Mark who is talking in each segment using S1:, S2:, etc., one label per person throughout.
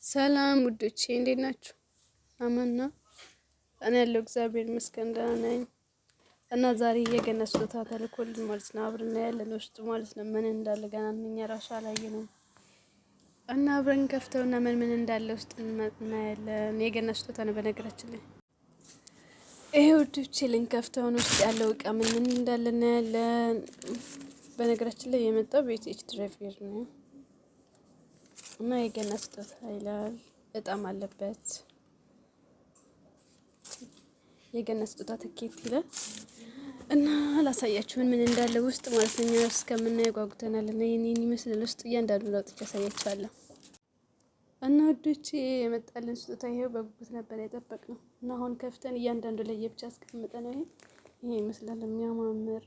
S1: ሰላም ውዶቼ እንዴት ናችሁ? አማን ነው። እኔ ያለው እግዚአብሔር ይመስገን ደህና ነኝ። እና ዛሬ የገና ስጦታ ተልኮልን ማለት ነው። አብረን ያለን ውስጡ ማለት ነው ምን እንዳለ ገና እኛ ራሱ አላየንም። እና አብረን ከፍተውና ምን እንዳለ ውስጥ እናያለን። የገና ስጦታ ነው በነገራችን ላይ። ይሄ ውዶቼ ልንከፍተው ነው ውስጥ ያለው እቃ ምን እንዳለ እናያለን። በነገራችን ላይ የመጣው ቤት ድራይቨር ነው። እና የገና ስጦታ ይላል በጣም አለበት። የገና ስጦታ ትኬት ይላል እና ላሳያችሁ ምን እንዳለ ውስጥ ማለት ነው። እኛ እስከምናየው ጓጉተናል እና የኔን ይመስላል ውስጥ እያንዳንዱን አውጥቼ ያሳያችኋለሁ። እና ወዶቼ የመጣልን ስጦታ ይሄው በጉጉት ነበር የጠበቅነው እና አሁን ከፍተን እያንዳንዱ ለየብቻ አስቀምጠን ይሄ ይመስላል የሚያማምር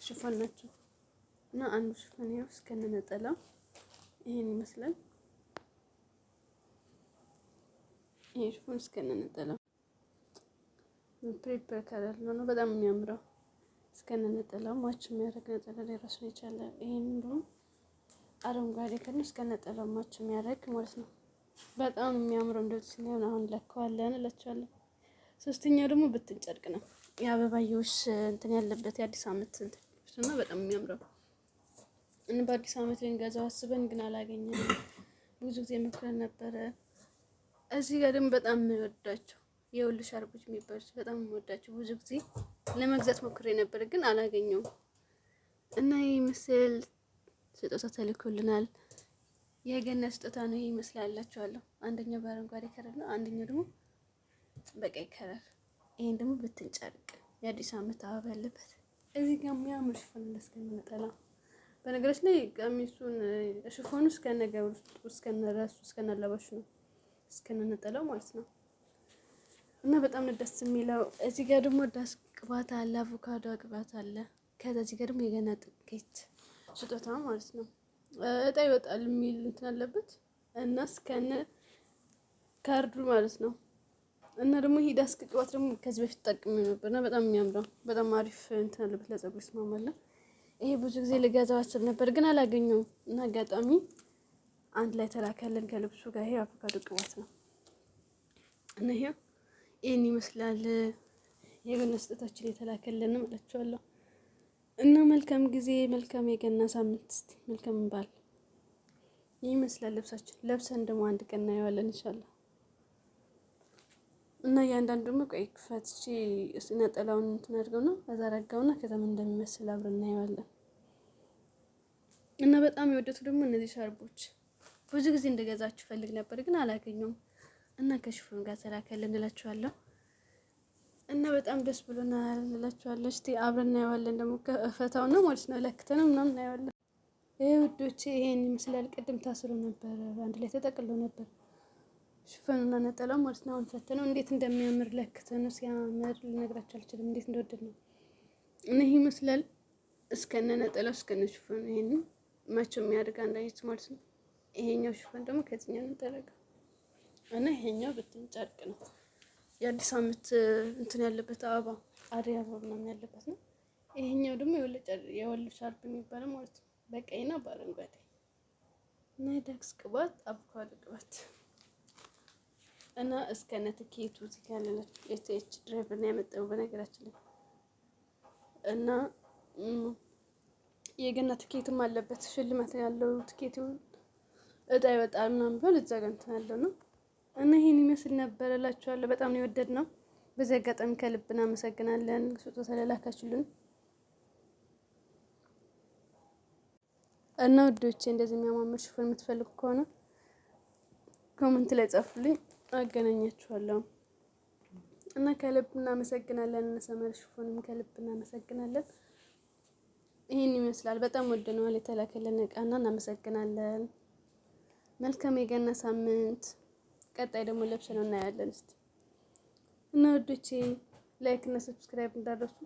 S1: ሽፎን ናቸው። እና አንዱ ሽፎን ይሄው እስከነጠላው ይሄን ይመስላል። ይሄ ሽፎን እስከነጠላው ፕሪፐር ከለር ነው በጣም የሚያምረው። እስከነጠላው ማች የሚያደርግ ነጠላ ላይ ራሱን የቻለ ይሄን እንደውም አረንጓዴ ከነ እስከነጠላው ማች የሚያደርግ ማለት ነው። በጣም የሚያምረው እንደዚህ ሲሆን አሁን ለካዋለን እላችኋለሁ። ሶስተኛው ደግሞ ብትን ጨርቅ ነው የአበባዮሽ እንትን ያለበት የአዲስ አመት እንትን ነው በጣም የሚያምረው። እና በአዲስ አመት ልንገዛው አስበን ግን አላገኘንም። ብዙ ጊዜ መክረን ነበረ። እዚህ ጋር ደግሞ በጣም የምወዳቸው የወሉ ሻርቦች የሚባሉት በጣም የምወዳቸው ብዙ ጊዜ ለመግዛት ሞክሬ ነበር ግን አላገኘውም። እና ይሄ ምስል ስጦታ ተልኮልናል። የገና ስጦታ ነው ይሄ ይመስላላችኋለሁ። አንደኛው በአረንጓዴ ከለር ነው፣ አንደኛው ደግሞ በቀይ ከለር። ይሄን ደግሞ ብትን ጨርቅ የአዲስ አመት አበባ ያለበት እዚህ ጋር የሚያምር ሽፎን እንደስከነጠላ። በነገራችን ላይ ቀሚሱን ሽፎኑ እስከነገሩ እስከነራሱ እስከነለባሹ ነው እስከነጠላው ማለት ነው። እና በጣም ነው ደስ የሚለው። እዚህ ጋር ደግሞ ዳስ ቅባት አለ፣ አቮካዶ ቅባት አለ። ከዛ እዚህ ጋር ደግሞ የገና ጥቂት ስጦታ ማለት ነው። እጣ ይወጣል የሚል እንትን አለበት እና እስከነ ካርዱ ማለት ነው። እና ደግሞ ይሄ ዳስ ቅባት ደግሞ ከዚህ በፊት ተጠቅሜ ነበር እና በጣም የሚያምረው በጣም አሪፍ እንትን አለበት ለፀጉር ይስማማል። ይሄ ብዙ ጊዜ ልገዛው አስብ ነበር ግን አላገኘውም እና አጋጣሚ አንድ ላይ ተላከልን ከልብሱ ጋር። ይሄ አቮካዶ ቅባት ነው እና ይሄን ይመስላል የገና ስጦታችን የተላከልን እላችኋለሁ። እና መልካም ጊዜ፣ መልካም የገና ሳምንት፣ መልካም በዓል ይመስላል። ልብሳችን ለብሰን ደግሞ አንድ ቀን እናየዋለን ኢንሻአላህ። እና እያንዳንዱ ደግሞ ቆይ ክፈትቼ ነጠላውን እንትን አድርገውና ከዛ ረጋውና ከዛም እንደሚመስል አብረን እናየዋለን። እና በጣም የወደቱ ደግሞ እነዚህ ሻርቦች ብዙ ጊዜ እንደገዛችሁ ፈልግ ነበር ግን አላገኘውም እና ከሽፎን ጋር ተላከልን እላችኋለሁ። እና በጣም ደስ ብሎናል እላችኋለሁ። እስቲ አብረን እናየዋለን ደግሞ ከፈታው ነው ማለት ነው ለክተነው ምናምን እናየዋለን። ይሄ ውዶቼ ይሄን ይመስላል። ቅድም ታስሮ ነበር አንድ ላይ ተጠቅሎ ነበር ሽፎኑና ነጠላው ማለት ነው። አሁን ፈተነው እንዴት እንደሚያምር ለክተነው ሲያምር ልነግራችሁ አልችልም እንዴት እንደወደድነው። እና ይሄ ይመስላል እስከነ ነጠላው እስከነ ሽፎኑ ይሄን ማቸው የሚያደርግ አንድ አይነት ማለት ነው። ይሄኛው ሽፎን ደግሞ ከዚህኛው ነው ተረጋ እና ይሄኛው ብትን ጨርቅ ነው የአዲስ አመት እንትን ያለበት አበባ አደይ አበባ ምናምን ያለበት ነው። ይሄኛው ደግሞ የወል ሻርፕ የሚባለው ማለት ነው በቀይና በአረንጓዴ እና የዳክስ ቅባት አቮካዶ ቅባት እና እስከነ ትኬቱ ትካለች ኤስኤች ድራይቨር ነው ያመጣው በነገራችን ላይ። እና የገና ትኬትም አለበት ሽልማት ያለው ትኬት እጣ ይወጣል ምናምን ብሎ እዛ ጋር እንትን ያለው ነው። እና ይሄን ይመስል ነበር እላችኋለሁ። በጣም ነው የወደድነው። በዚህ አጋጣሚ ከልብ እናመሰግናለን ስጦታ ስለላካችሁልን። እና ውዶቼ እንደዚህ የሚያማምር ሽፎን የምትፈልጉ ከሆነ ኮሜንት ላይ ጻፉልኝ አገናኛችኋለሁ። እና ከልብ እናመሰግናለን። ሰመር ሽፎንም ከልብ እናመሰግናለን። ይሄን ይመስላል። በጣም ወደነዋል የተላከልን እቃና እናመሰግናለን። መልካም የገና ሳምንት። ቀጣይ ደግሞ ለብሰን እናያለን እስቲ። እና ውዶቼ ላይክ እና ሰብስክራይብ እንዳደረሱ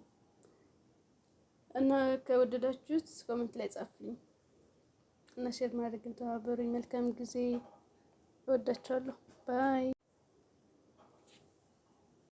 S1: እና ከወደዳችሁት ኮሜንት ላይ ጻፉልኝ እና ሼር ማድረግን ተባበሩኝ። መልካም ጊዜ። እወዳችኋለሁ። ባይ